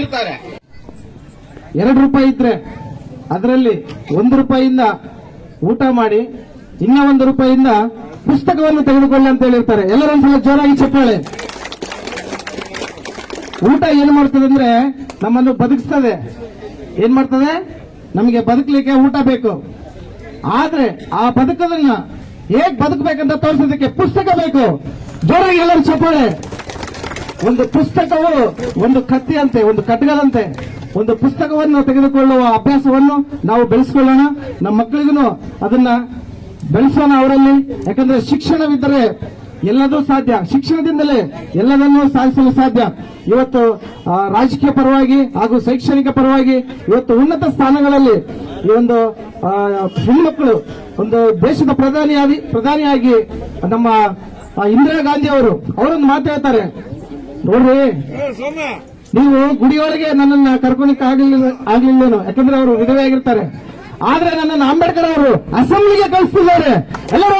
ಇರ್ತಾರೆ. 2 ರೂಪಾಯಿ ಇದ್ರೆ ಅದರಲ್ಲಿ 1 ರೂಪಾಯಿಯಿಂದ ಊಟ ಮಾಡಿ ಇನ್ನ 1 ರೂಪಾಯಿಯಿಂದ ಪುಸ್ತಕವನ್ನು ತೆಗೆದುಕೊಳ್ಳಿ ಅಂತ ಹೇಳಿರ್ತಾರೆ. ಎಲ್ಲರೊಂದ್ಸಲ ಜೋರಾಗಿ ಚಪ್ಪಾಳೆ. ಊಟ ಏನ್ ಮಾಡ್ತದೆ ಅಂದ್ರೆ ನಮ್ಮನ್ನು ಬದುಕಿಸ್ತದೆ. ಏನ್ ಮಾಡ್ತದೆ? ನಮಗೆ ಬದುಕಲಿಕ್ಕೆ ಊಟ ಬೇಕು. ಆದ್ರೆ ಆ ಬದುಕೋದನ್ನ ಹೇಗ್ ಬದುಕಬೇಕಂತ ತೋರಿಸೋದಕ್ಕೆ ಪುಸ್ತಕ ಬೇಕು. ಜೋರಾಗಿ ಎಲ್ಲರೂ ಚಪ್ಪಾಳೆ. ಒಂದು ಪುಸ್ತಕವು ಒಂದು ಕತ್ತಿಯಂತೆ, ಒಂದು ಖಡ್ಗದಂತೆ. ಒಂದು ಪುಸ್ತಕವನ್ನು ತೆಗೆದುಕೊಳ್ಳುವ ಅಭ್ಯಾಸವನ್ನು ನಾವು ಬೆಳೆಸಿಕೊಳ್ಳೋಣ. ನಮ್ಮ ಮಕ್ಕಳಿಗೂ ಅದನ್ನ ಬೆಳೆಸೋಣ ಅವರಲ್ಲಿ. ಯಾಕಂದ್ರೆ ಶಿಕ್ಷಣವಿದ್ದರೆ ಎಲ್ಲದೂ ಸಾಧ್ಯ. ಶಿಕ್ಷಣದಿಂದಲೇ ಎಲ್ಲದನ್ನೂ ಸಾಧಿಸಲು ಸಾಧ್ಯ. ಇವತ್ತು ರಾಜಕೀಯ ಪರವಾಗಿ ಹಾಗೂ ಶೈಕ್ಷಣಿಕ ಪರವಾಗಿ ಇವತ್ತು ಉನ್ನತ ಸ್ಥಾನಗಳಲ್ಲಿ ಈ ಒಂದು ಹೆಣ್ಮಕ್ಳು ಒಂದು ದೇಶದ ಪ್ರಧಾನಿಯಾಗಿ ನಮ್ಮ ಇಂದಿರಾ ಗಾಂಧಿ ಅವರೊಂದು ಮಾತು ಹೇಳ್ತಾರೆ. ನೋಡ್ರಿ, ನೀವು ಗುಡಿಯೊಳಗೆ ನನ್ನನ್ನು ಕರ್ಕೊಳಿಕ್ಕೆ ಆಗ್ಲಿಲ್ಲೇನು, ಯಾಕಂದ್ರೆ ಅವರು ವಿಧವೆ ಆಗಿರ್ತಾರೆ. ಆದ್ರೆ ನನ್ನನ್ನು ಅಂಬೇಡ್ಕರ್ ಅವರು ಅಸೆಂಬ್ಲಿಗೆ ಕಳಿಸ್ತಿದ್ದಾರೆ. ಎಲ್ಲರೂ